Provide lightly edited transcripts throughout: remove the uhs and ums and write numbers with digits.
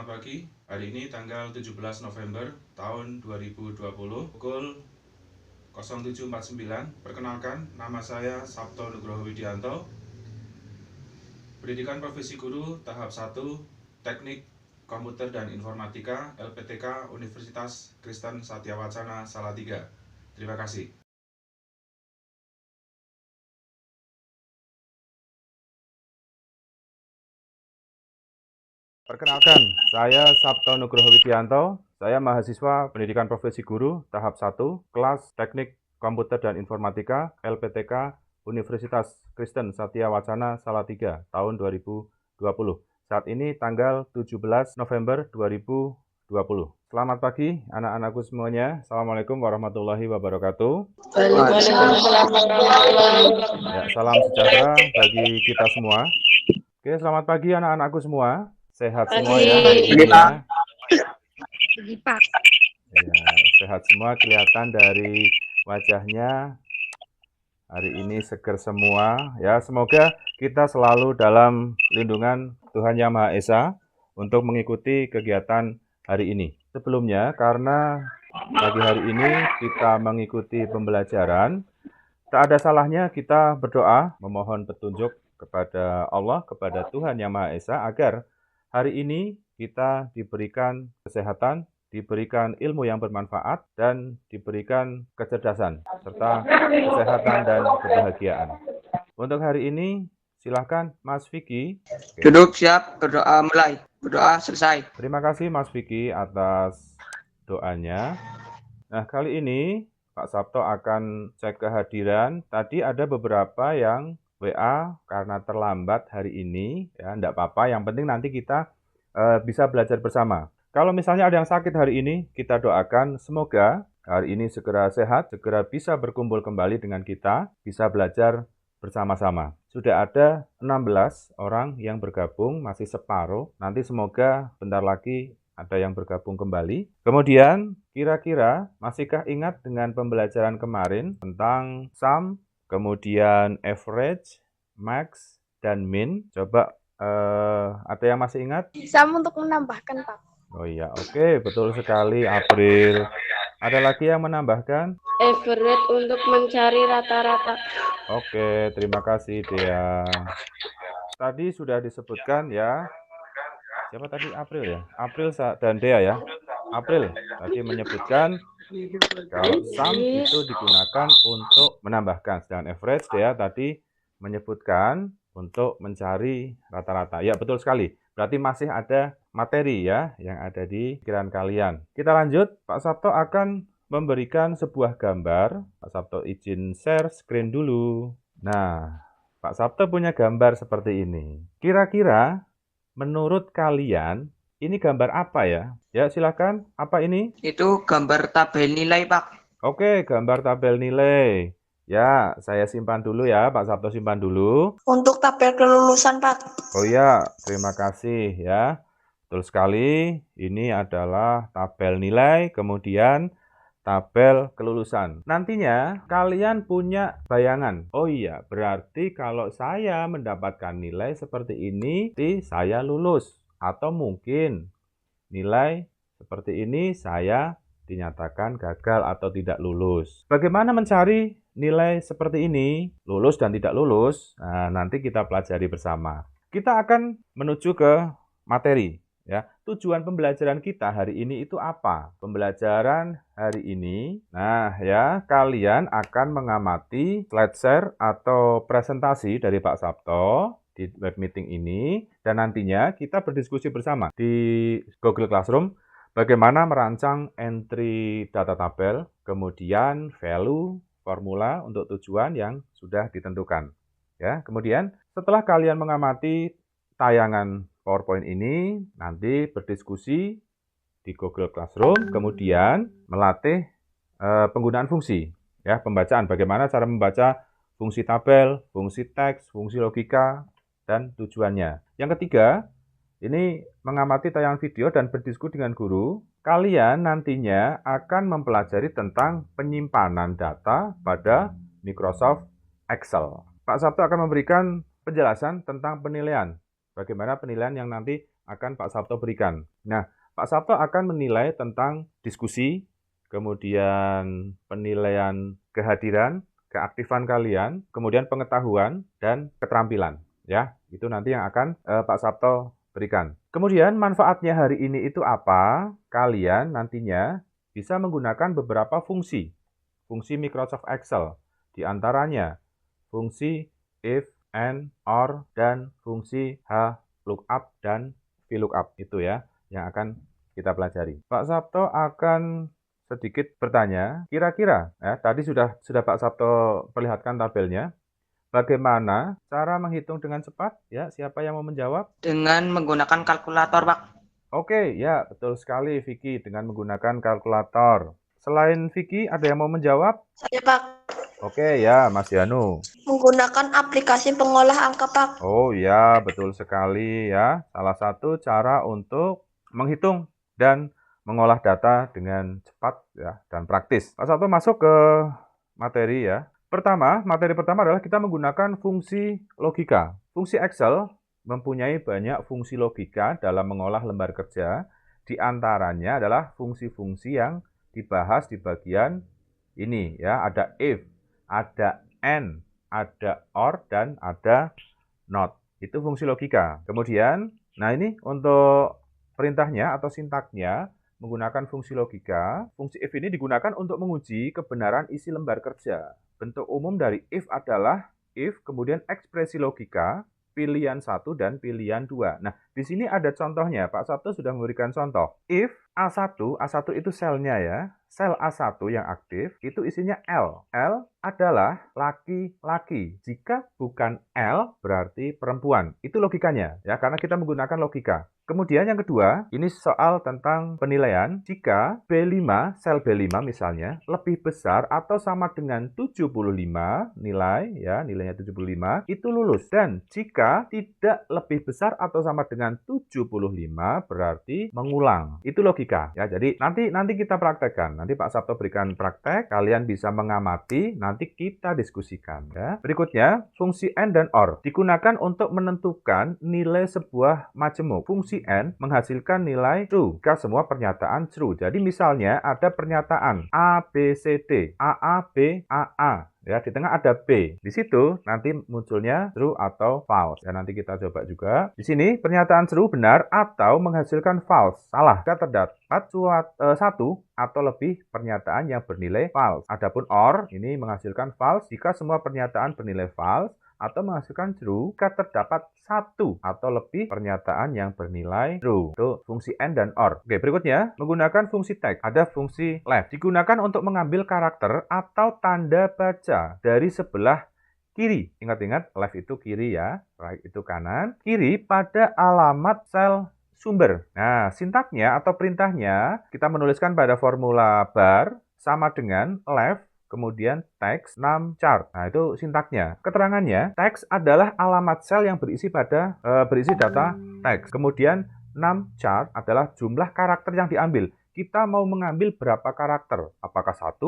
selamat pagi. Hari ini tanggal 17 November tahun 2020 pukul 07.49. Perkenalkan, nama saya Sabto Nugroho Widianto. Pendidikan Profesi Guru tahap 1, Teknik Komputer dan Informatika, LPTK Universitas Kristen Satyawacana Salatiga. Terima kasih. Perkenalkan, saya Sabto Nugroho Widianto. Saya mahasiswa Pendidikan Profesi Guru tahap 1, kelas Teknik Komputer dan Informatika, LPTK Universitas Kristen Satyawacana Salatiga tahun 2020. Saat ini tanggal 17 November 2020. Selamat pagi anak-anakku semuanya. Assalamualaikum warahmatullahi wabarakatuh. Ya, salam sejahtera bagi kita semua. Oke, selamat pagi anak-anakku semua. Sehat semua ya hari ini ya. Ya, sehat semua, kelihatan dari wajahnya hari ini seger semua ya. Semoga kita selalu dalam lindungan Tuhan Yang Maha Esa untuk mengikuti kegiatan hari ini. Sebelumnya, karena pagi hari ini kita mengikuti pembelajaran, tak ada salahnya kita berdoa memohon petunjuk kepada Allah, kepada Tuhan Yang Maha Esa agar hari ini kita diberikan kesehatan, diberikan ilmu yang bermanfaat, dan diberikan kecerdasan, serta kesehatan dan kebahagiaan. Untuk hari ini, silahkan Mas Vicky. Duduk siap, berdoa mulai. Berdoa selesai. Terima kasih Mas Vicky atas doanya. Nah, kali ini Pak Sabto akan cek kehadiran. Tadi ada beberapa yang WA karena terlambat hari ini, ya enggak apa-apa. Yang penting nanti kita bisa belajar bersama. Kalau misalnya ada yang sakit hari ini, kita doakan semoga hari ini segera sehat, segera bisa berkumpul kembali dengan kita, bisa belajar bersama-sama. Sudah ada 16 orang yang bergabung, masih separuh. Nanti semoga bentar lagi ada yang bergabung kembali. Kemudian, kira-kira masihkah ingat dengan pembelajaran kemarin tentang sum, kemudian average, max, dan min? Coba ada yang masih ingat? Sum untuk menambahkan, Pak. Oh iya, oke, betul sekali April. Ada lagi yang menambahkan? Average untuk mencari rata-rata. Oke, terima kasih Dea. Tadi sudah disebutkan ya. Siapa tadi? April ya? April dan Dea ya. April tadi menyebutkan kalau sum itu digunakan untuk menambahkan, sedangkan average Dea tadi menyebutkan untuk mencari rata-rata. Ya, betul sekali. Berarti masih ada materi ya yang ada di pikiran kalian. Kita lanjut, Pak Sabto akan memberikan sebuah gambar. Pak Sabto izin share screen dulu. Nah, Pak Sabto punya gambar seperti ini. Kira-kira menurut kalian ini gambar apa ya? Ya, silakan. Apa ini? Itu gambar tabel nilai, Pak. Oke, gambar tabel nilai. Ya, saya simpan dulu ya, Pak Sabto simpan dulu. Untuk tabel kelulusan, Pak. Oh ya, terima kasih ya. Betul sekali, ini adalah tabel nilai, kemudian tabel kelulusan. Nantinya kalian punya bayangan. Oh iya, berarti kalau saya mendapatkan nilai seperti ini, saya lulus. Atau mungkin nilai seperti ini saya dinyatakan gagal atau tidak lulus. Bagaimana mencari nilai seperti ini, lulus dan tidak lulus? Nah, nanti kita pelajari bersama. Kita akan menuju ke materi. Ya, tujuan pembelajaran kita hari ini itu apa? Pembelajaran hari ini, nah ya, kalian akan mengamati slide share atau presentasi dari Pak Sabto di web meeting ini, dan nantinya kita berdiskusi bersama di Google Classroom bagaimana merancang entry data tabel, kemudian value, formula untuk tujuan yang sudah ditentukan. Ya, kemudian setelah kalian mengamati tayangan PowerPoint ini, nanti berdiskusi di Google Classroom, kemudian melatih penggunaan fungsi, ya, pembacaan, bagaimana cara membaca fungsi tabel, fungsi teks, fungsi logika, dan tujuannya. Yang ketiga, ini mengamati tayangan video dan berdiskusi dengan guru. Kalian nantinya akan mempelajari tentang penyimpanan data pada Microsoft Excel. Pak Sabto akan memberikan penjelasan tentang penilaian. Bagaimana penilaian yang nanti akan Pak Sabto berikan. Nah, Pak Sabto akan menilai tentang diskusi, kemudian penilaian kehadiran, keaktifan kalian, kemudian pengetahuan, dan keterampilan. Ya, itu nanti yang akan Pak Sabto berikan. Kemudian manfaatnya hari ini itu apa? Kalian nantinya bisa menggunakan beberapa fungsi Microsoft Excel. Di antaranya fungsi if, and, or, dan fungsi lookup dan VLOOKUP. Itu ya yang akan kita pelajari. Pak Sabto akan sedikit bertanya, kira-kira ya tadi sudah Pak Sabto perlihatkan tabelnya. Bagaimana cara menghitung dengan cepat? Ya, siapa yang mau menjawab? Dengan menggunakan kalkulator, Pak. Oke, ya betul sekali Vicky dengan menggunakan kalkulator. Selain Vicky, ada yang mau menjawab? Saya, Pak. Oke, ya Mas Yanu. Menggunakan aplikasi pengolah angka, Pak. Oh ya, betul sekali ya. Salah satu cara untuk menghitung dan mengolah data dengan cepat ya dan praktis. Pak Sabto masuk ke materi ya. Materi pertama adalah kita menggunakan fungsi logika. Fungsi Excel mempunyai banyak fungsi logika dalam mengolah lembar kerja. Di antaranya adalah fungsi-fungsi yang dibahas di bagian ini ya. Ada if, ada and, ada or, dan ada not. Itu fungsi logika. Kemudian, nah ini untuk perintahnya atau sintaknya menggunakan fungsi logika. Fungsi if ini digunakan untuk menguji kebenaran isi lembar kerja. Bentuk umum dari if adalah if, kemudian ekspresi logika, pilihan 1 dan pilihan 2. Nah, di sini ada contohnya. Pak Sabto sudah memberikan contoh. If A1 itu selnya ya. Sel A1 yang aktif, itu isinya L. L adalah laki-laki. Jika bukan L, berarti perempuan. Itu logikanya, ya, karena kita menggunakan logika. Kemudian yang kedua, ini soal tentang penilaian. Jika B5, sel B5 misalnya, lebih besar atau sama dengan 75 nilai, ya, nilainya 75, itu lulus. Dan jika tidak lebih besar atau sama dengan 75, berarti mengulang. Itu logika, ya. Jadi nanti kita praktekkan. Nanti Pak Sabto berikan praktek, kalian bisa mengamati, nanti kita diskusikan. Ya. Berikutnya, fungsi and dan or. Digunakan untuk menentukan nilai sebuah majemuk. Fungsi and menghasilkan nilai true jika semua pernyataan true. Jadi misalnya ada pernyataan A, B, C, D. A, B, A. Ya, di tengah ada B. Di situ nanti munculnya true atau false. Ya, nanti kita coba juga. Di sini pernyataan true benar atau menghasilkan false. Salah. Jika terdapat satu atau lebih pernyataan yang bernilai false. Adapun or ini menghasilkan false jika semua pernyataan bernilai false, atau menghasilkan true jika terdapat satu atau lebih pernyataan yang bernilai true. Itu fungsi and dan or. Oke, berikutnya menggunakan fungsi text. Ada fungsi left. Digunakan untuk mengambil karakter atau tanda baca dari sebelah kiri. Ingat-ingat, left itu kiri ya, right itu kanan. Kiri pada alamat sel sumber. Nah, sintaknya atau perintahnya kita menuliskan pada formula bar sama dengan left kemudian text, num, chart. Nah, itu sintaknya. Keterangannya, text adalah alamat sel yang berisi data text. Kemudian num, chart adalah jumlah karakter yang diambil. Kita mau mengambil berapa karakter? Apakah 1,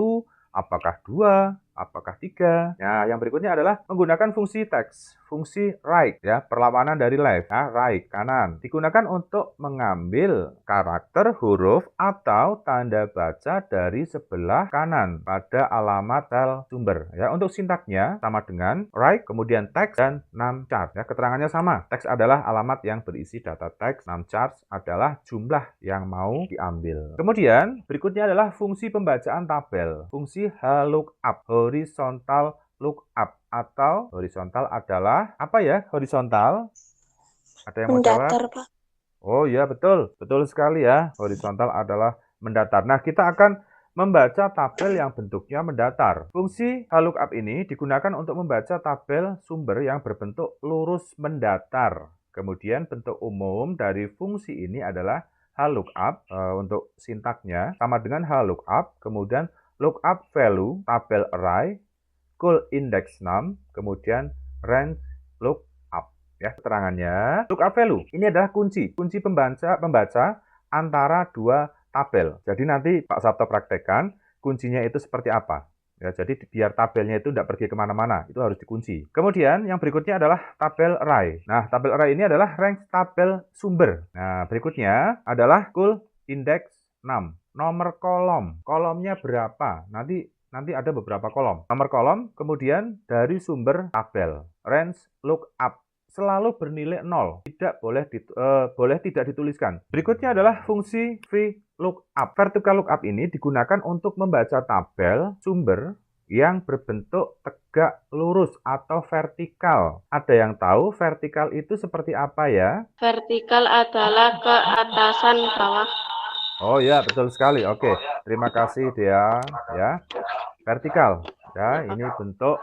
apakah 2, apakah 3? Nah, yang berikutnya adalah menggunakan fungsi text, fungsi right, ya, perlawanan dari left, ya, right, kanan. Digunakan untuk mengambil karakter, huruf, atau tanda baca dari sebelah kanan pada alamat sel sumber. Ya, untuk sintaknya sama dengan right, kemudian text, dan num chart. Ya, keterangannya sama. Text adalah alamat yang berisi data teks, num chart adalah jumlah yang mau diambil. Kemudian, berikutnya adalah fungsi pembacaan tabel. Fungsi lookup, horizontal lookup, atau horizontal adalah apa ya? Horizontal? Ada yang mau jawab? Mendatar, Pak. Oh iya, betul sekali ya. Horizontal adalah mendatar. Nah, kita akan membaca tabel yang bentuknya mendatar. Fungsi lookup ini digunakan untuk membaca tabel sumber yang berbentuk lurus mendatar. Kemudian bentuk umum dari fungsi ini adalah lookup. Untuk sintaknya sama dengan lookup, kemudian lookup value, tabel array, call index num, kemudian range lookup. Ya, keterangannya, lookup value ini adalah kunci pembaca antara dua tabel. Jadi nanti Pak Sabto praktekkan kuncinya itu seperti apa. Ya, jadi biar tabelnya itu tidak pergi kemana-mana, itu harus dikunci. Kemudian yang berikutnya adalah tabel array. Nah, tabel array ini adalah range tabel sumber. Nah, berikutnya adalah cool index 6. Nomor kolom. Kolomnya berapa? Nanti ada beberapa kolom. Nomor kolom, kemudian dari sumber tabel. Range lookup. Selalu bernilai 0, boleh tidak dituliskan. Berikutnya adalah fungsi VLOOKUP. Vertical lookup ini digunakan untuk membaca tabel sumber yang berbentuk tegak lurus atau vertikal. Ada yang tahu vertikal itu seperti apa ya? Vertikal adalah ke atasan bawah. Oh ya, betul sekali. Oke, terima kasih Dea. Ya, vertikal. Ya, ini bentuk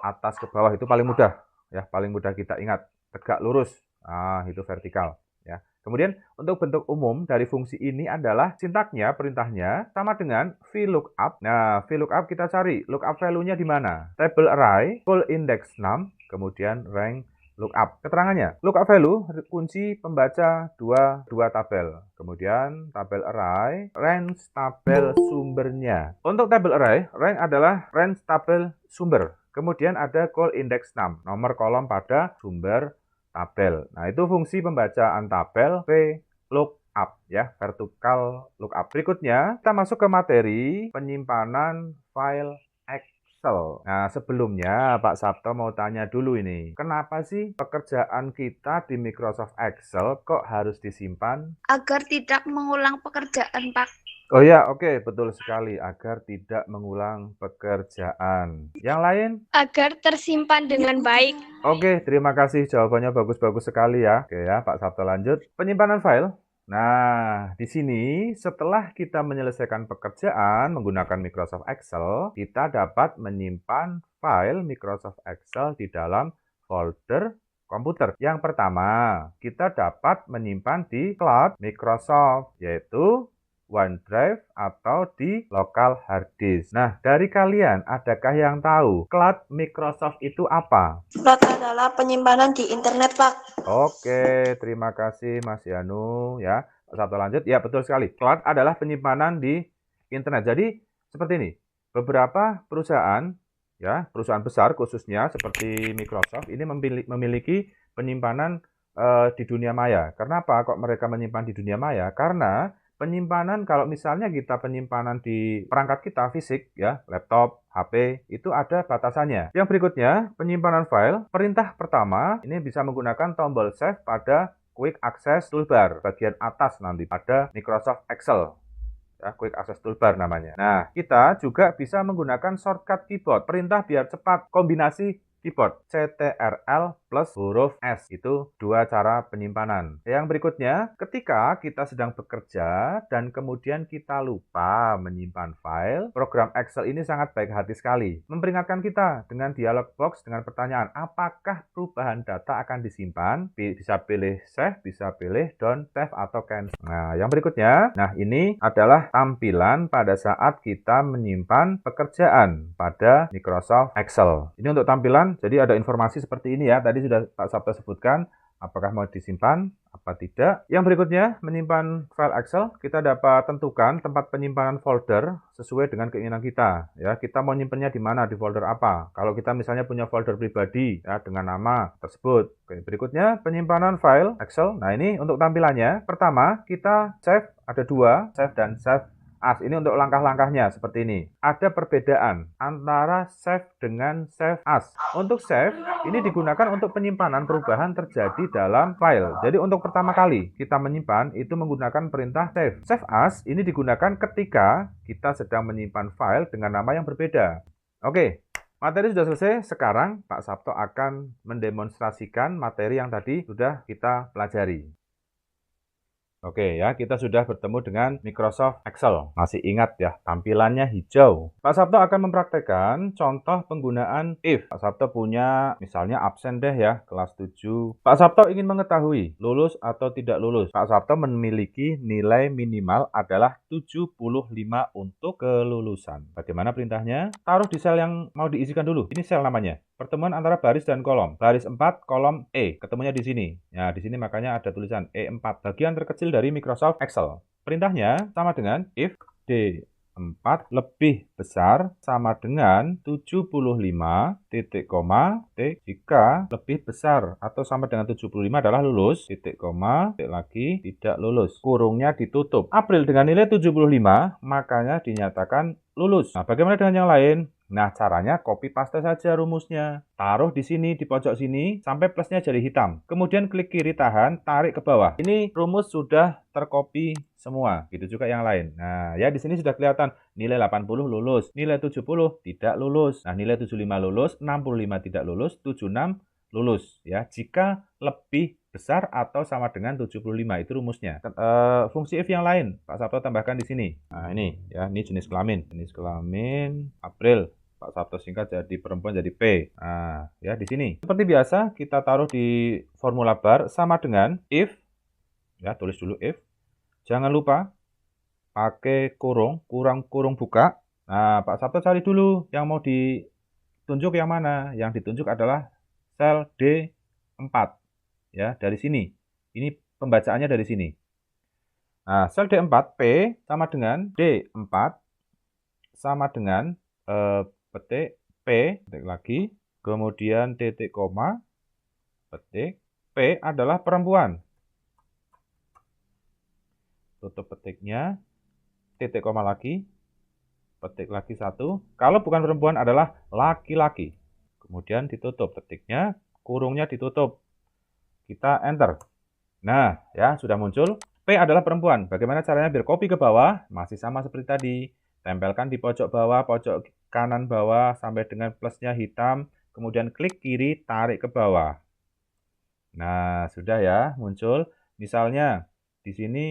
atas ke bawah itu paling mudah. Ya, paling mudah kita ingat, tegak lurus. Nah, itu vertikal, ya. Kemudian untuk bentuk umum dari fungsi ini adalah sintaknya, perintahnya sama dengan VLOOKUP. Nah, VLOOKUP kita cari lookup value-nya di mana? Table array, full index 6, kemudian rank lookup. Keterangannya, lookup value kunci pembaca dua tabel. Kemudian tabel array, range tabel sumbernya. Untuk tabel array, rank adalah range tabel sumber. Kemudian ada call index 6, nomor kolom pada sumber tabel. Nah, itu fungsi pembacaan tabel VLOOKUP ya, vertical lookup. Berikutnya, kita masuk ke materi penyimpanan file Excel. Nah, sebelumnya Pak Sabto mau tanya dulu ini. Kenapa sih pekerjaan kita di Microsoft Excel kok harus disimpan? Agar tidak mengulang pekerjaan, Pak. Oh ya, oke, betul sekali. Agar tidak mengulang pekerjaan. Yang lain? Agar tersimpan dengan baik. Oke, terima kasih. Jawabannya bagus-bagus sekali ya. Oke ya, Pak Sabto lanjut. Penyimpanan file. Nah, di sini setelah kita menyelesaikan pekerjaan menggunakan Microsoft Excel, kita dapat menyimpan file Microsoft Excel di dalam folder komputer. Yang pertama, kita dapat menyimpan di cloud Microsoft, yaitu OneDrive atau di local hard disk. Nah, dari kalian, adakah yang tahu cloud Microsoft itu apa? Cloud adalah penyimpanan di internet, Pak. Oke, terima kasih Mas Yanu ya. Satu lanjut, ya betul sekali. Cloud adalah penyimpanan di internet. Jadi seperti ini, beberapa perusahaan ya, perusahaan besar khususnya seperti Microsoft ini memiliki penyimpanan di dunia maya. Kenapa kok mereka menyimpan di dunia maya? Karena penyimpanan kalau misalnya kita penyimpanan di perangkat kita fisik ya, laptop, HP, itu ada batasannya. Yang berikutnya, penyimpanan file. Perintah pertama, ini bisa menggunakan tombol save pada Quick Access Toolbar, bagian atas nanti pada Microsoft Excel. Ya, Quick Access Toolbar namanya. Nah, kita juga bisa menggunakan shortcut keyboard. Perintah biar cepat, kombinasi keyboard CTRL plus huruf S. Itu dua cara penyimpanan. Yang berikutnya, ketika kita sedang bekerja dan kemudian kita lupa menyimpan file, program Excel ini sangat baik hati sekali. Memperingatkan kita dengan dialog box dengan pertanyaan, apakah perubahan data akan disimpan? Bisa pilih save, bisa pilih don't save atau cancel. Nah, yang berikutnya, ini adalah tampilan pada saat kita menyimpan pekerjaan pada Microsoft Excel. Ini untuk tampilan. Jadi ada informasi seperti ini ya, tadi sudah Pak Sabto sebutkan apakah mau disimpan, apa tidak. Yang berikutnya, menyimpan file Excel, kita dapat tentukan tempat penyimpanan folder sesuai dengan keinginan kita. Ya, kita mau nyimpannya di mana, di folder apa. Kalau kita misalnya punya folder pribadi ya dengan nama tersebut. Oke, berikutnya penyimpanan file Excel. Nah, ini untuk tampilannya. Pertama, kita save, ada dua, save dan save as. Ini untuk langkah-langkahnya seperti ini. Ada perbedaan antara save dengan save as. Untuk save, ini digunakan untuk penyimpanan perubahan terjadi dalam file. Jadi untuk pertama kali kita menyimpan, itu menggunakan perintah save. Save as ini digunakan ketika kita sedang menyimpan file dengan nama yang berbeda. Oke, materi sudah selesai. Sekarang Pak Sabto akan mendemonstrasikan materi yang tadi sudah kita pelajari. Oke ya, kita sudah bertemu dengan Microsoft Excel. Masih ingat ya, tampilannya hijau. Pak Sabto akan mempraktekkan contoh penggunaan if. Pak Sabto punya misalnya absen deh ya, kelas 7. Pak Sabto ingin mengetahui lulus atau tidak lulus. Pak Sabto memiliki nilai minimal adalah 75 untuk kelulusan. Bagaimana perintahnya? Taruh di sel yang mau diisikan dulu. Ini sel namanya. Pertemuan antara baris dan kolom. Baris 4, kolom E. Ketemunya di sini. Nah, di sini makanya ada tulisan E4. Bagian terkecil dari Microsoft Excel. Perintahnya sama dengan if D 4 lebih besar sama dengan 75 titik koma titik. Jika lebih besar atau sama dengan 75 adalah lulus, titik koma titik lagi tidak lulus. Kurungnya ditutup. April dengan nilai 75 makanya dinyatakan lulus. Nah, bagaimana dengan yang lain? Nah, caranya copy paste saja rumusnya. Taruh di sini, di pojok sini, sampai plusnya jadi hitam. Kemudian klik kiri tahan, tarik ke bawah. Ini rumus sudah tercopy semua. Gitu juga yang lain. Nah, ya di sini sudah kelihatan nilai 80 lulus, nilai 70 tidak lulus. Nah, nilai 75 lulus, 65 tidak lulus, 76 lulus. Ya, jika lebih besar atau sama dengan 75 itu rumusnya. Fungsi if yang lain, Pak Sabto tambahkan di sini. Nah, ini ya, ini jenis kelamin. Jenis kelamin April. Pak Sabto singkat jadi perempuan jadi P. Nah, ya di sini. Seperti biasa kita taruh di formula bar sama dengan if. Ya, tulis dulu if. Jangan lupa pakai kurung buka. Nah, Pak Sabto cari dulu yang mau ditunjuk yang mana. Yang ditunjuk adalah sel D4. Ya, dari sini. Ini pembacaannya dari sini. Nah, sel D4 P sama dengan D4 sama dengan petik P, petik lagi, kemudian titik koma, petik, P adalah perempuan. Tutup petiknya, titik koma lagi, petik lagi satu. Kalau bukan perempuan adalah laki-laki. Kemudian ditutup petiknya, kurungnya ditutup. Kita enter. Nah, ya sudah muncul. P adalah perempuan. Bagaimana caranya biar copy ke bawah? Masih sama seperti tadi. Tempelkan di pojok bawah, pojok kanan bawah sampai dengan plusnya hitam, kemudian klik kiri, tarik ke bawah. Nah, sudah ya, muncul. Misalnya di sini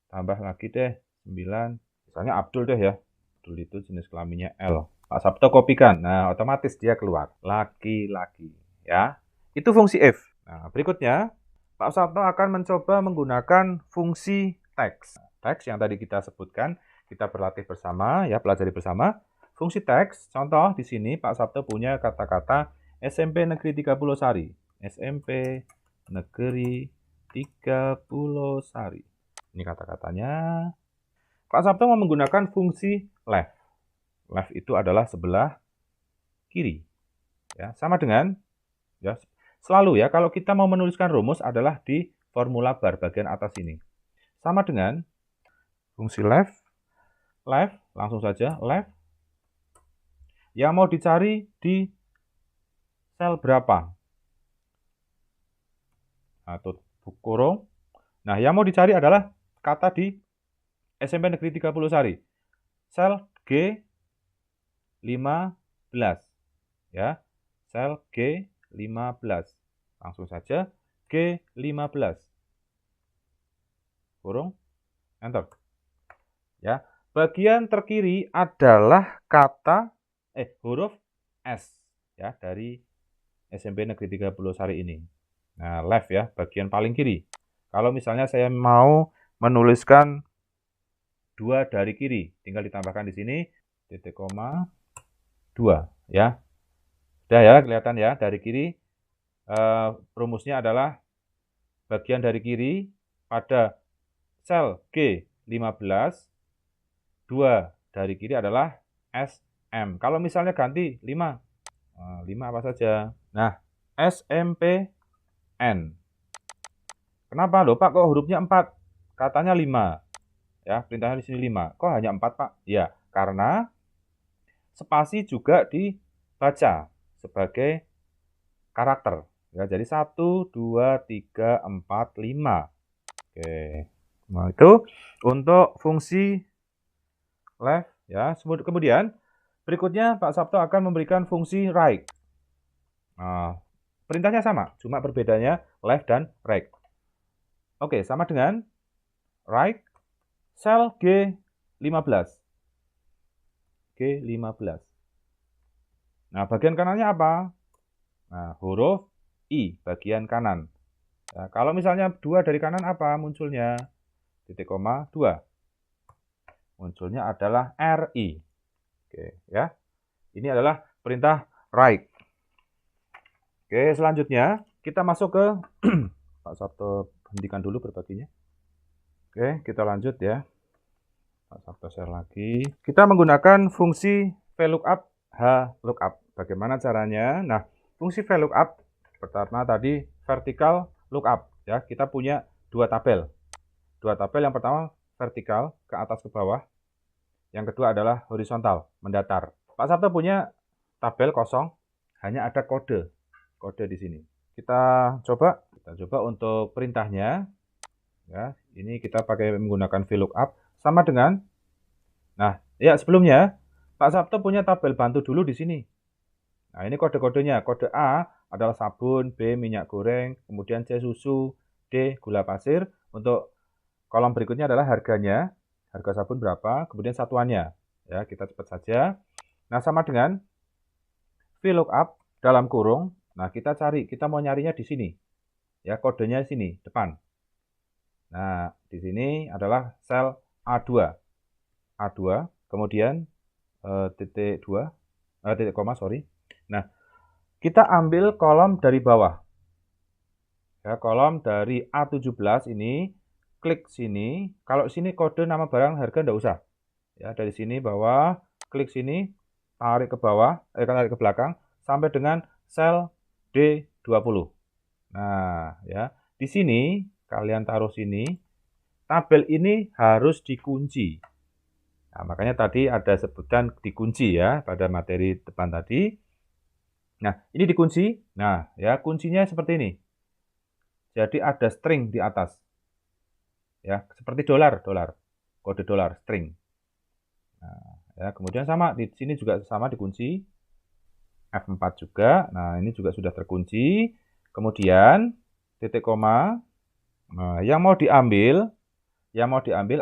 tambah lagi deh 9, misalnya Abdul deh ya. Abdul itu jenis kelaminnya L. Pak Sabto kopikan. Nah, otomatis dia keluar. Laki-laki, ya. Itu fungsi if. Nah, berikutnya Pak Sabto akan mencoba menggunakan fungsi teks. Teks yang tadi kita sebutkan, kita berlatih bersama, ya, pelajari bersama. Fungsi teks, contoh di sini Pak Sabto punya kata-kata SMP Negeri 30 Sari. SMP Negeri 30 Sari. Ini kata-katanya. Pak Sabto mau menggunakan fungsi left. Left itu adalah sebelah kiri. Ya, sama dengan, ya, selalu ya, kalau kita mau menuliskan rumus adalah di formula bar bagian atas ini. Sama dengan fungsi left, langsung saja left. Yang mau dicari di sel berapa? Atau kurung. Nah, yang mau dicari adalah kata di SMP Negeri 30 Sari. Sel G15. Ya, sel G15. Langsung saja G15. Kurung, enter. Ya, bagian terkiri adalah kata huruf S ya dari SMP Negeri 30 Sari ini. Nah, left ya, bagian paling kiri. Kalau misalnya saya mau menuliskan 2 dari kiri, tinggal ditambahkan di sini titik koma 2 ya. Sudah ya, kelihatan ya dari kiri. Rumusnya adalah bagian dari kiri pada sel G15, 2 dari kiri adalah SM. Kalau misalnya ganti 5, 5 apa saja? Nah, SMPN. Kenapa loh Pak kok hurufnya 4? Katanya 5. Ya, perintahnya di sini 5. Kok hanya 4 Pak? Ya, karena spasi juga dibaca sebagai karakter. Ya, jadi 1, 2, 3, 4, 5. Oke. Nah, itu untuk fungsi left ya. Kemudian berikutnya Pak Sabto akan memberikan fungsi right. Nah, perintahnya sama, cuma perbedaannya left dan right. Oke, sama dengan right sel G15. G15. Nah, bagian kanannya apa? Nah, huruf I, bagian kanan. Nah, kalau misalnya 2 dari kanan apa munculnya? Titik koma 2. Munculnya adalah RI. Oke, ya. Ini adalah perintah right. Oke, selanjutnya kita masuk ke Pak Sabto hentikan dulu berbaginya. Oke, kita lanjut ya. Pak Sabto share lagi. Kita menggunakan fungsi VLOOKUP, HLOOKUP. Bagaimana caranya? Nah, fungsi VLOOKUP pertama tadi vertical lookup ya. Kita punya dua tabel. Dua tabel, yang pertama vertikal ke atas ke bawah. Yang kedua adalah horizontal, mendatar. Pak Sabto punya tabel kosong, hanya ada kode di sini. Kita coba untuk perintahnya. Ya, ini kita pakai menggunakan VLOOKUP sama dengan. Nah, ya sebelumnya Pak Sabto punya tabel bantu dulu di sini. Nah, ini kode-kodenya. Kode A adalah sabun, B minyak goreng, kemudian C susu, D gula pasir. Untuk kolom berikutnya adalah harganya. Harga sabun berapa, kemudian satuannya. Ya, kita cepat saja. Nah, sama dengan VLOOKUP dalam kurung. Nah, kita mau nyarinya di sini. Ya, kodenya sini, depan. Nah, di sini adalah sel A2. Kemudian titik koma, sorry. Nah, kita ambil kolom dari bawah. Ya, kolom dari A17 ini, klik sini. Kalau sini kode nama barang harga enggak usah. Ya, dari sini bawah, klik sini, tarik ke bawah, tarik ke belakang sampai dengan sel D20. Nah, ya. Di sini kalian taruh sini. Tabel ini harus dikunci. Nah, makanya tadi ada sebutan dikunci ya pada materi depan tadi. Nah, ini dikunci. Nah, ya, kuncinya seperti ini. Jadi ada string di atas. Ya, seperti dolar, kode dolar, string. Nah, ya, kemudian sama di sini juga sama dikunci. F4 juga. Nah, ini juga sudah terkunci. Kemudian titik koma. Nah, yang mau diambil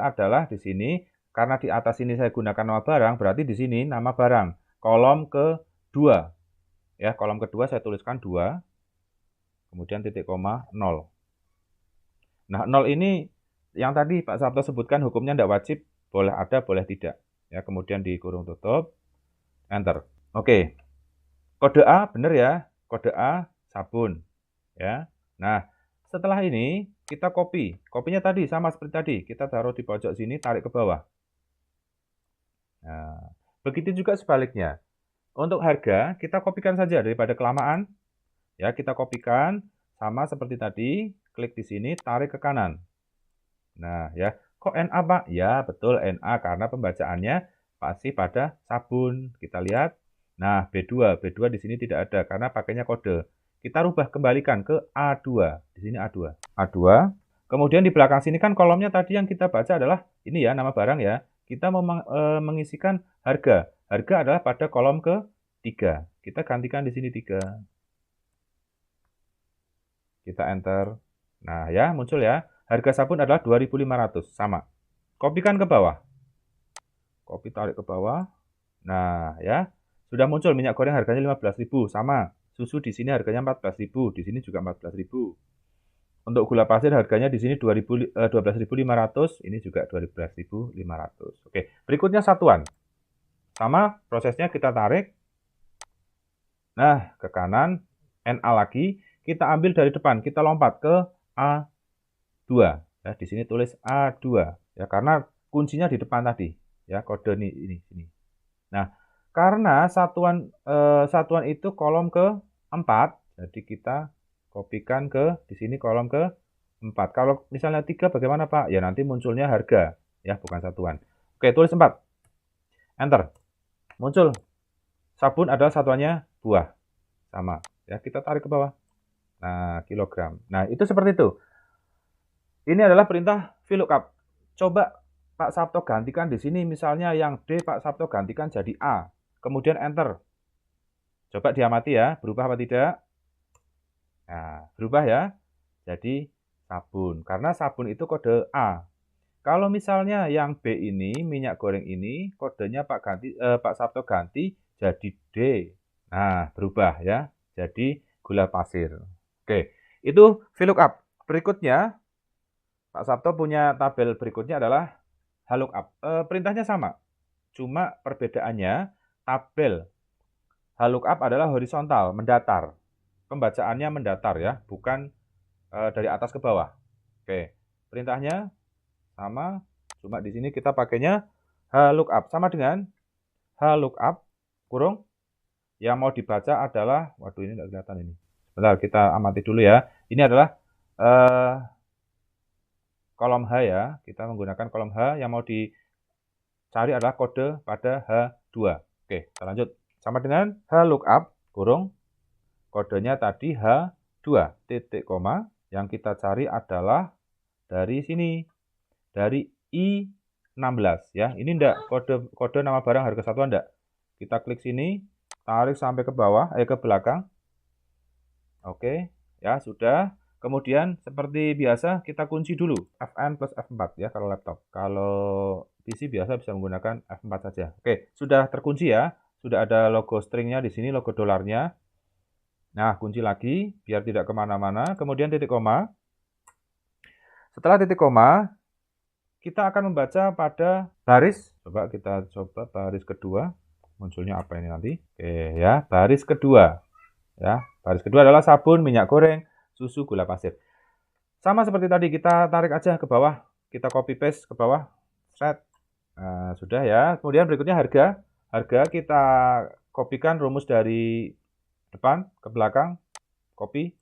adalah di sini. Karena di atas ini saya gunakan nama barang, berarti di sini nama barang. Kolom kedua. Ya, kolom kedua saya tuliskan 2. Kemudian titik koma 0. Nah, 0 ini yang tadi Pak Sabto sebutkan hukumnya tidak wajib, boleh ada, boleh tidak. Ya, kemudian di kurung tutup, enter. Oke. Kode A benar ya, kode A sabun. Ya. Nah, setelah ini kita copy. Kopinya tadi sama seperti tadi, kita taruh di pojok sini, tarik ke bawah. Nah, begitu juga sebaliknya. Untuk harga kita kopikan saja daripada kelamaan. Ya, kita kopikan sama seperti tadi, klik di sini, tarik ke kanan. Nah, ya, kok NA, Pak? Ya, betul NA karena pembacaannya pasti pada sabun. Kita lihat. Nah, B2 di sini tidak ada karena pakainya kode. Kita rubah kembalikan ke A2. Di sini A2. Kemudian di belakang sini kan kolomnya tadi yang kita baca adalah ini ya, nama barang ya. Kita mau mengisikan harga. Harga adalah pada kolom ke-3. Kita gantikan di sini 3. Kita enter. Nah, ya, muncul ya. Harga sabun adalah 2.500, sama. Kopikan ke bawah. Copy, tarik ke bawah. Nah, ya. Sudah muncul minyak goreng harganya 15.000, sama. Susu di sini harganya 14.000, di sini juga 14.000. Untuk gula pasir harganya di sini 12.500, ini juga 12.500. Oke, berikutnya satuan. Sama, prosesnya kita tarik. Nah, ke kanan, NA lagi. Kita ambil dari depan, kita lompat ke A2. Ya, di sini tulis A2 ya, karena kuncinya di depan tadi ya, kode ini sini. Nah, karena satuan itu kolom ke-4, jadi kita kopikan ke di sini kolom ke-4. Kalau misalnya 3 bagaimana, Pak? Ya, nanti munculnya harga ya, bukan satuan. Oke, tulis 4. Enter. Muncul. Sabun adalah satuannya buah. Sama ya, kita tarik ke bawah. Nah, kilogram. Nah, itu seperti itu. Ini adalah perintah VLOOKUP. Coba Pak Sabto gantikan di sini, misalnya yang D Pak Sabto gantikan jadi A. Kemudian enter. Coba diamati ya, berubah apa tidak? Nah, berubah ya. Jadi sabun. Karena sabun itu kode A. Kalau misalnya yang B ini, minyak goreng ini, kodenya Pak Sabto ganti jadi D. Nah, berubah ya. Jadi gula pasir. Oke, itu VLOOKUP. Berikutnya, Pak Sabto punya tabel berikutnya adalah HLOOKUP. Perintahnya sama, cuma perbedaannya tabel HLOOKUP adalah horizontal, mendatar. Pembacaannya mendatar ya, bukan dari atas ke bawah. Oke, perintahnya sama, cuma di sini kita pakainya H-lookup sama dengan H-lookup kurung yang mau dibaca adalah, waduh ini tidak kelihatan ini. Bentar, kita amati dulu ya. Ini adalah kolom H ya. Kita menggunakan kolom H yang mau dicari adalah kode pada H2. Oke, kita lanjut. Sama dengan H-lookup kurung kodenya tadi H2 titik koma. Yang kita cari adalah dari sini, dari I16 ya. Ini enggak kode nama barang harga satuan enggak. Kita klik sini, tarik sampai ke bawah, ke belakang. Oke, ya sudah. Kemudian seperti biasa kita kunci dulu Fn plus F4 ya kalau laptop. Kalau PC biasa bisa menggunakan F4 saja. Oke, sudah terkunci ya. Sudah ada logo stringnya di sini, logo dolarnya. Nah, kunci lagi biar tidak kemana-mana. Kemudian titik koma. Setelah titik koma, kita akan membaca pada baris. Kita coba baris kedua. Munculnya apa ini nanti? Oke ya, baris kedua. Ya, baris kedua adalah sabun, minyak goreng, susu, gula pasir. Sama seperti tadi, kita tarik aja ke bawah. Kita copy paste ke bawah. Set. Nah, sudah ya. Kemudian berikutnya harga. Harga kita kopikan rumus dari depan ke belakang. Copy.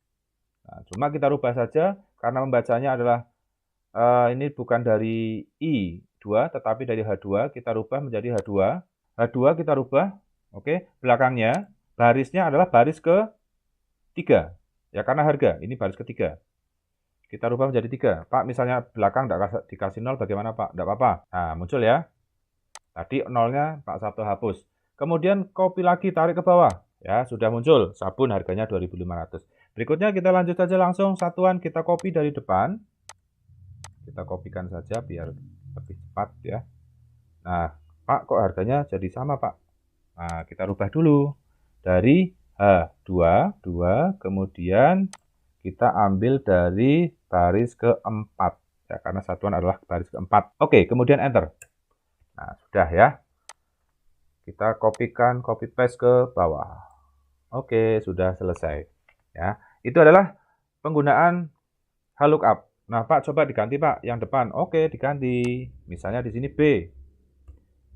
Nah, cuma kita rubah saja karena membacanya adalah ini bukan dari I2 tetapi dari H2, kita rubah menjadi H2. H2 kita rubah, oke, belakangnya barisnya adalah baris ke-3 ya, karena harga ini baris ke-3. Kita rubah menjadi 3. Pak, misalnya belakang tidak dikasih 0 bagaimana Pak? Tidak apa-apa. Nah, muncul ya. Tadi 0-nya Pak Sabto hapus. Kemudian copy lagi, tarik ke bawah. Ya, sudah muncul sabun harganya 2.500. Berikutnya kita lanjut saja langsung satuan, kita copy dari depan. Kita kopikan saja biar lebih cepat ya. Nah, Pak, kok harganya jadi sama, Pak? Nah, kita rubah dulu. Dari H2, kemudian kita ambil dari baris ke-4. Ya, karena satuan adalah baris ke-4. Oke, kemudian enter. Nah, sudah ya. Kita kopikan, copy paste ke bawah. Oke, sudah selesai. Ya, itu adalah penggunaan H-lookup. Nah, Pak, coba diganti, Pak, yang depan. Oke, diganti. Misalnya di sini B.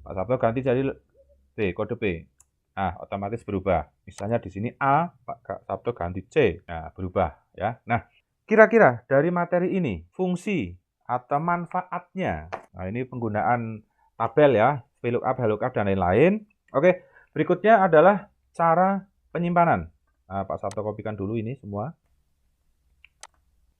Pak Sabto ganti jadi B, kode B. Nah, otomatis berubah. Misalnya di sini A, Pak Sabto ganti C. Nah, berubah ya. Nah, kira-kira dari materi ini, fungsi atau manfaatnya. Nah, ini penggunaan tabel ya, VLOOKUP, HLOOKUP, dan lain-lain. Oke, berikutnya adalah cara penyimpanan. Nah, Pak Sabto kopikan dulu ini semua.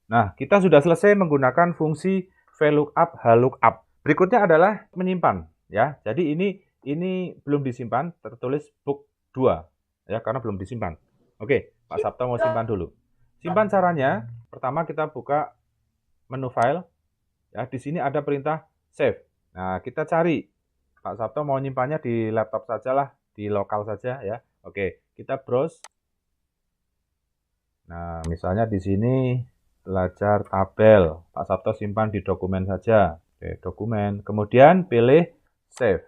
Nah, kita sudah selesai menggunakan fungsi VLOOKUP, HLOOKUP. Berikutnya adalah menyimpan. Ya, jadi ini belum disimpan, tertulis book 2 ya, karena belum disimpan. Oke, Pak Sabto mau simpan dulu. Simpan caranya, pertama kita buka menu file. Ya, di sini ada perintah save. Nah, kita cari. Pak Sabto mau nyimpannya di laptop saja lah, di lokal saja ya. Oke, kita browse. Nah, misalnya di sini belajar tabel. Pak Sabto simpan di dokumen saja. Oke, dokumen. Kemudian pilih save.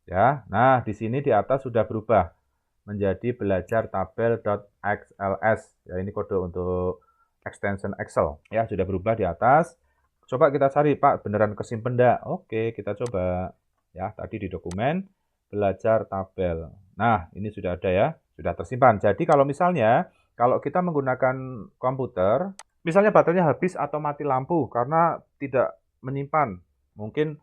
Ya, nah di sini di atas sudah berubah menjadi belajar tabel.xls. Ya, ini kode untuk extension Excel. Ya, sudah berubah di atas. Coba kita cari, Pak, beneran kesimpan enggak? Oke, kita coba. Ya, tadi di dokumen belajar tabel. Nah, ini sudah ada ya, sudah tersimpan. Jadi kalau misalnya kalau kita menggunakan komputer, misalnya baterainya habis atau mati lampu karena tidak menyimpan, mungkin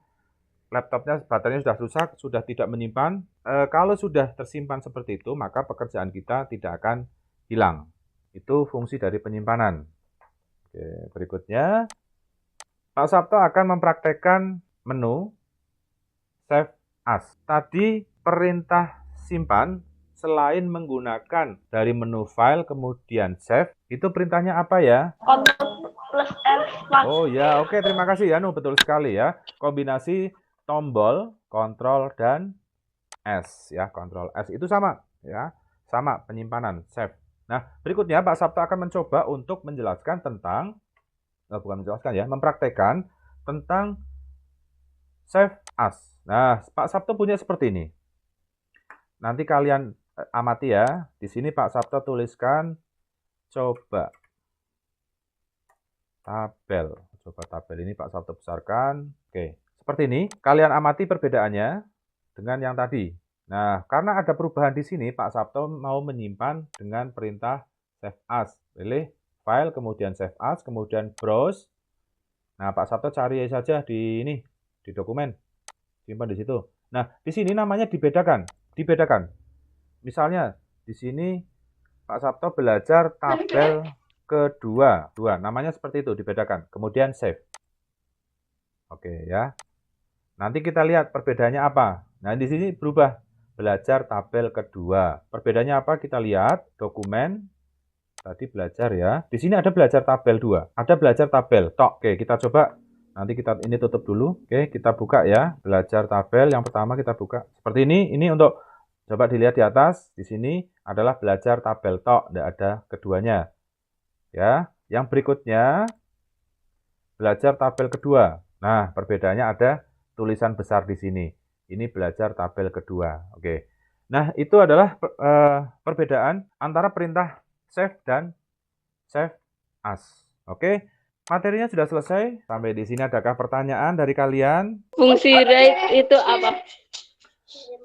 laptopnya baterainya sudah rusak, sudah tidak menyimpan. Kalau sudah tersimpan seperti itu, maka pekerjaan kita tidak akan hilang. Itu fungsi dari penyimpanan. Oke, berikutnya, Pak Sabto akan mempraktekkan menu Save As. Tadi perintah simpan, selain menggunakan dari menu file, kemudian save, itu perintahnya apa ya? Ctrl plus F, Pak. Oh ya, oke, terima kasih ya, betul sekali ya. Kombinasi tombol, kontrol, dan S ya, kontrol S itu sama ya, sama penyimpanan save. Nah, berikutnya Pak Sabto akan mencoba untuk menjelaskan tentang bukan menjelaskan ya, mempraktekkan tentang save as. Nah, Pak Sabto punya seperti ini. Nanti kalian amati ya. Di sini Pak Sabto tuliskan coba tabel. Coba tabel ini Pak Sabto besarkan. Oke. seperti ini. Kalian amati perbedaannya dengan yang tadi. Nah, karena ada perubahan di sini, Pak Sabto mau menyimpan dengan perintah save as. Pilih file, kemudian save as, kemudian browse. Nah, Pak Sabto cari saja di ini, di dokumen. Simpan di situ. Nah, di sini namanya dibedakan. Misalnya, di sini Pak Sabto belajar tabel kedua. Namanya seperti itu, dibedakan. Kemudian save. Oke ya. Nanti kita lihat perbedaannya apa. Nah, di sini berubah. Belajar tabel kedua. Perbedaannya apa? Kita lihat dokumen. Tadi belajar ya. Di sini ada belajar tabel 2. Ada belajar tabel. Tok. Oke, kita coba. Nanti kita ini tutup dulu. Oke, kita buka ya. Belajar tabel yang pertama kita buka. Seperti ini. Ini untuk coba dilihat di atas. Di sini adalah belajar tabel tok. Tidak ada keduanya. Ya. Yang berikutnya belajar tabel kedua. Nah, perbedaannya ada tulisan besar di sini. Ini belajar tabel kedua. Oke. Nah, itu adalah perbedaan antara perintah save dan save as. Oke. Materinya sudah selesai. Sampai di sini adakah pertanyaan dari kalian? Fungsi right itu apa?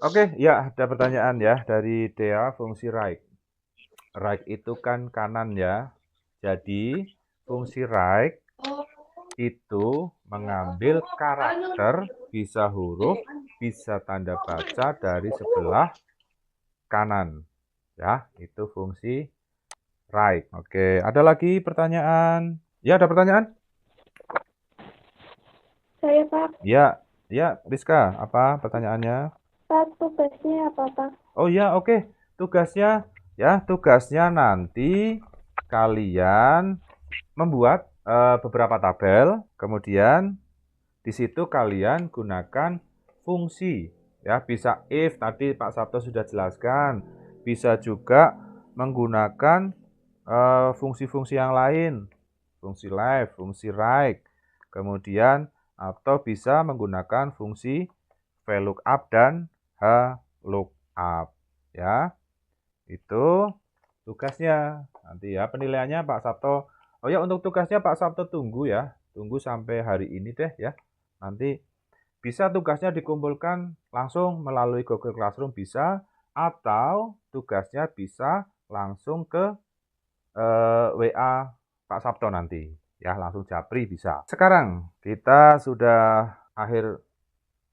Oke, ya ada pertanyaan ya dari Dea, fungsi right. Right itu kan kanan ya. Jadi, fungsi right itu mengambil karakter, bisa huruf, bisa tanda baca dari sebelah kanan. Ya, itu fungsi right. Oke, ada lagi pertanyaan? Ya, ada pertanyaan? Saya, Pak. Ya, Rizka, apa pertanyaannya? Pak, tugasnya apa, Pak? Oh ya, oke. Tugasnya nanti kalian membuat beberapa tabel, kemudian di situ kalian gunakan fungsi. Ya, bisa if, tadi Pak Sabto sudah jelaskan. Bisa juga menggunakan fungsi-fungsi yang lain. Fungsi left, fungsi right. Kemudian atau bisa menggunakan fungsi VLOOKUP dan HLOOKUP. Ya, itu tugasnya. Nanti ya penilaiannya Pak Sabto. Oh ya, untuk tugasnya Pak Sabto tunggu ya. Tunggu sampai hari ini deh ya. Nanti bisa tugasnya dikumpulkan langsung melalui Google Classroom bisa. Atau tugasnya bisa langsung ke WA Pak Sabto nanti. Ya, langsung japri bisa. Sekarang kita sudah akhir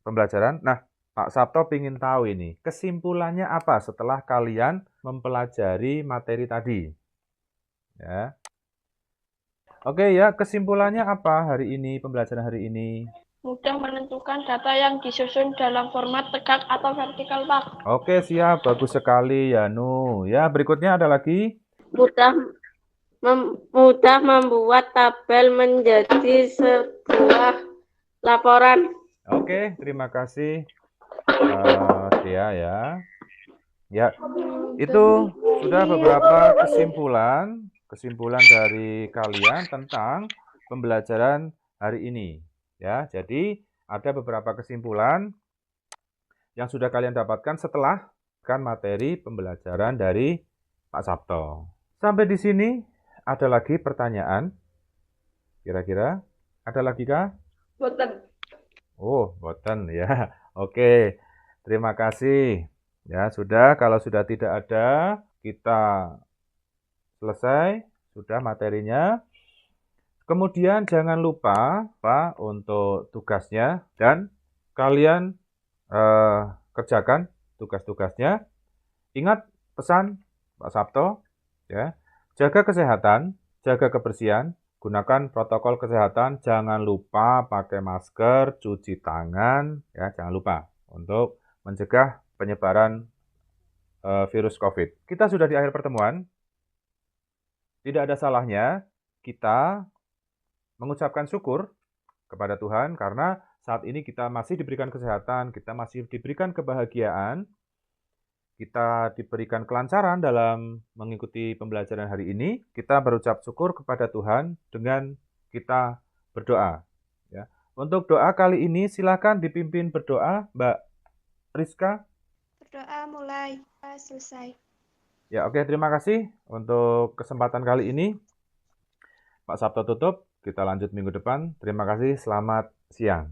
pembelajaran. Nah, Pak Sabto ingin tahu ini, kesimpulannya apa setelah kalian mempelajari materi tadi? Ya. Oke ya, kesimpulannya apa hari ini, pembelajaran hari ini? Mudah menentukan data yang disusun dalam format tegak atau vertikal, Pak. Oke, siap. Bagus sekali, Yanu. Ya, berikutnya ada lagi? Mudah membuat tabel menjadi sebuah laporan. Oke, terima kasih. Dea ya. Ya, itu sudah beberapa kesimpulan dari kalian tentang pembelajaran hari ini. Ya, jadi ada beberapa kesimpulan yang sudah kalian dapatkan setelah kan materi pembelajaran dari Pak Sabto. Sampai di sini ada lagi pertanyaan? Kira-kira ada lagi kah? Boten. Oh, boten ya. Oke, terima kasih. Ya, sudah. Kalau sudah tidak ada, kita selesai. Sudah materinya. Kemudian jangan lupa Pak untuk tugasnya dan kalian kerjakan tugas-tugasnya. Ingat pesan Pak Sabto, ya. Jaga kesehatan, jaga kebersihan, gunakan protokol kesehatan, jangan lupa pakai masker, cuci tangan, ya, jangan lupa untuk mencegah penyebaran virus COVID. Kita sudah di akhir pertemuan. Tidak ada salahnya kita mengucapkan syukur kepada Tuhan karena saat ini kita masih diberikan kesehatan, kita masih diberikan kebahagiaan, kita diberikan kelancaran dalam mengikuti pembelajaran hari ini. Kita berucap syukur kepada Tuhan dengan kita berdoa. Ya. Untuk doa kali ini silakan dipimpin berdoa Mbak Rizka. Berdoa mulai, selesai. Ya, oke, terima kasih untuk kesempatan kali ini. Pak Sabto tutup, kita lanjut minggu depan. Terima kasih, selamat siang.